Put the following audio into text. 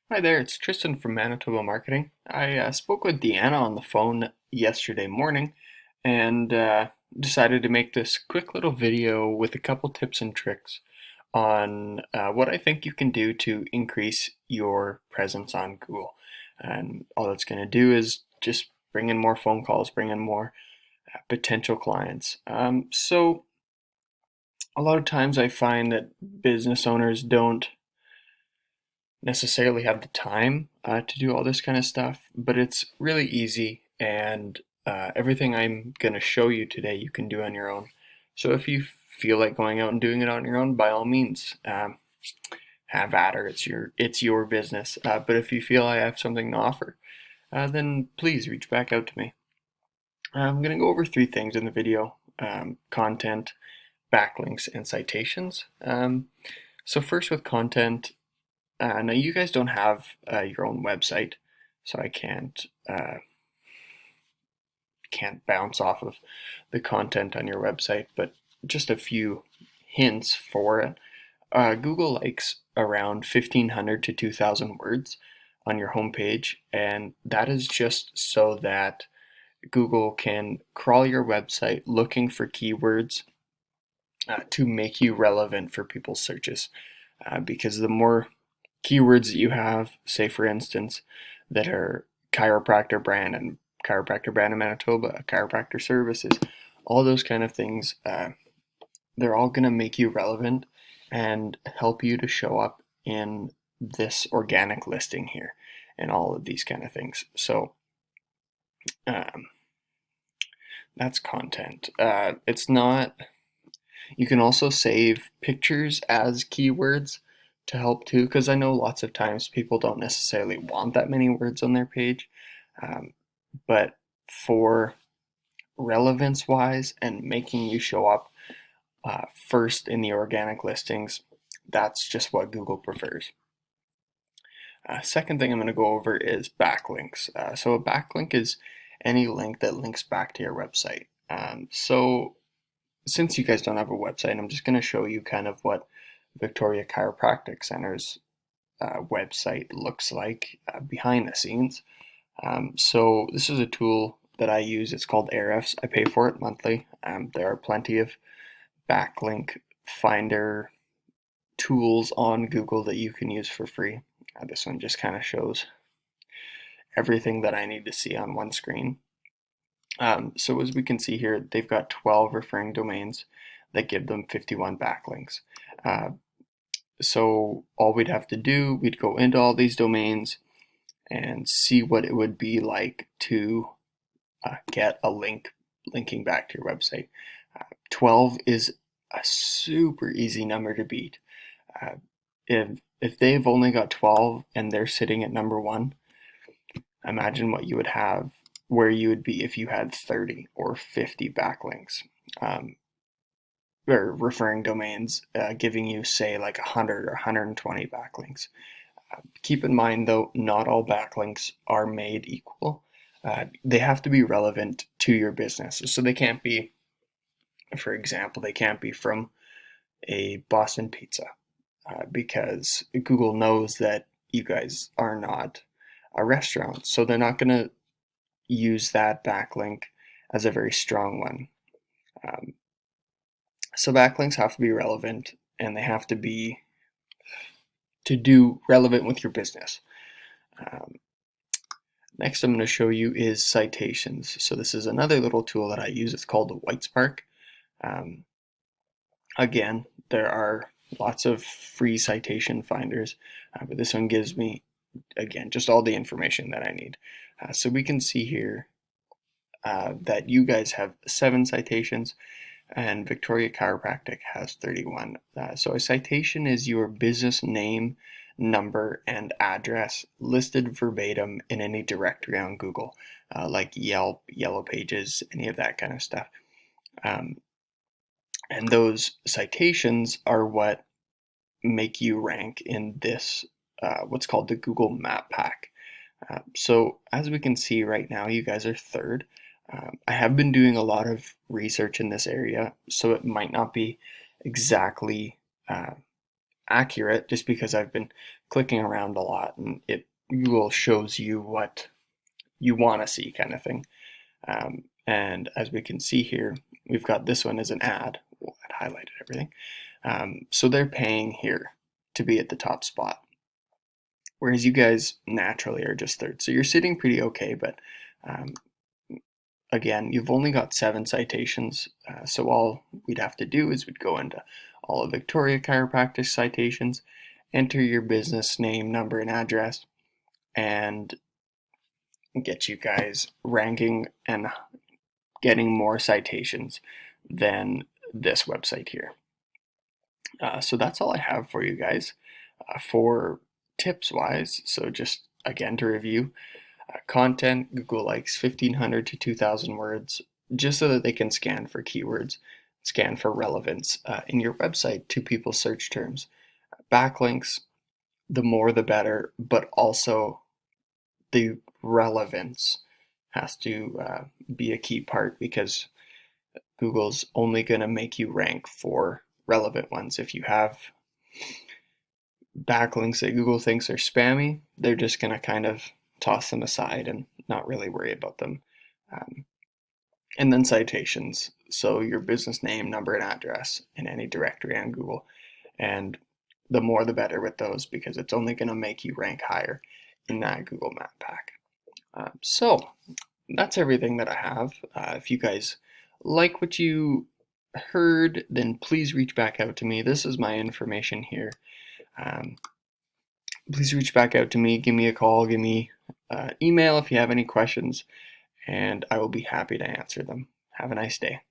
Hi there, it's Tristan from Manitoba Marketing. I spoke with Deanna on the phone yesterday morning and decided to make this quick little video with a couple tips and tricks on what I think you can do to increase your presence on Google. And all it's going to do is just bring in more phone calls, bring in more potential clients. So a lot of times I find that business owners don't necessarily have the time to do all this kind of stuff, but it's really easy, and everything I'm going to show you today you can do on your own. So if you feel like going out and doing it on your own, by all means, have at her. It's your business. But if you feel I have something to offer, then please reach back out to me. I'm going to go over three things in the video: content, backlinks, and citations. So first with content, now you guys don't have your own website, so I can't bounce off of the content on your website, but just a few hints for it. Google likes around 1,500 to 2,000 words on your homepage, and that is just so that Google can crawl your website looking for keywords to make you relevant for people's searches. Because the more keywords that you have, say for instance, that are chiropractor brand in Manitoba, chiropractor services, all those kind of things, they're all going to make you relevant and help you to show up in this organic listing here and all of these kind of things. So um, that's content. It's not, you can also save pictures as keywords to help too, because I know lots of times people don't necessarily want that many words on their page. Um, but for relevance wise and making you show up first in the organic listings, that's just what Google prefers. Second thing I'm going to go over is backlinks. So a backlink is any link that links back to your website. So since you guys don't have a website, I'm just going to show you kind of what Victoria Chiropractic Center's website looks like behind the scenes. So this is a tool that I use. It's called Ahrefs. I pay for it monthly. There are plenty of backlink finder tools on Google that you can use for free. This one just kind of shows everything that I need to see on one screen. So as we can see here, they've got 12 referring domains that give them 51 backlinks. So all we'd have to do, we'd go into all these domains and see what it would be like to get a link linking back to your website. 12 is a super easy number to beat. Uh, if they've only got 12 and they're sitting at number one, imagine what you would have, where you would be if you had 30 or 50 backlinks. Or referring domains, giving you say like 100 or 120 backlinks. Keep in mind though, not all backlinks are made equal. They have to be relevant to your business. So they can't be, for example, they can't be from a Boston Pizza because Google knows that you guys are not a restaurant. So they're not going to use that backlink as a very strong one. So backlinks have to be relevant, and they have to be to do relevant with your business. Next I'm going to show you is citations. So this is another little tool that I use. It's called the Whitespark. Again, there are lots of free citation finders, but this one gives me, again, just all the information that I need. So we can see here that you guys have 7 citations and Victoria Chiropractic has 31. So a citation is your business name, number, and address listed verbatim in any directory on Google, like Yelp, Yellow Pages, any of that kind of stuff. And those citations are what make you rank in this, what's called the Google Map Pack. So as we can see right now, you guys are third. I have been doing a lot of research in this area, so it might not be exactly accurate just because I've been clicking around a lot, and Google shows you what you want to see, kind of thing. And as we can see here, we've got this one as an ad. Well, I highlighted everything. So they're paying here to be at the top spot, whereas you guys naturally are just third. So you're sitting pretty okay, but um, again, you've only got 7 citations. So all we'd have to do is we'd go into all of Victoria Chiropractic citations, enter your business name, number, and address, and get you guys ranking and getting more citations than this website here. So that's all I have for you guys for tips wise. So just again to review, content, Google likes 1,500 to 2,000 words just so that they can scan for keywords, scan for relevance in your website to people's search terms. Backlinks, the more the better, but also the relevance has to be a key part, because Google's only going to make you rank for relevant ones. If you have backlinks that Google thinks are spammy, they're just going to kind of toss them aside and not really worry about them. And then citations, so your business name, number, and address in any directory on Google. And the more the better with those, because it's only going to make you rank higher in that Google Map pack. So that's everything that I have. If you guys like what you heard, then please reach back out to me. This is my information here. Please reach back out to me. Give me a call. Give me email if you have any questions, and I will be happy to answer them. Have a nice day.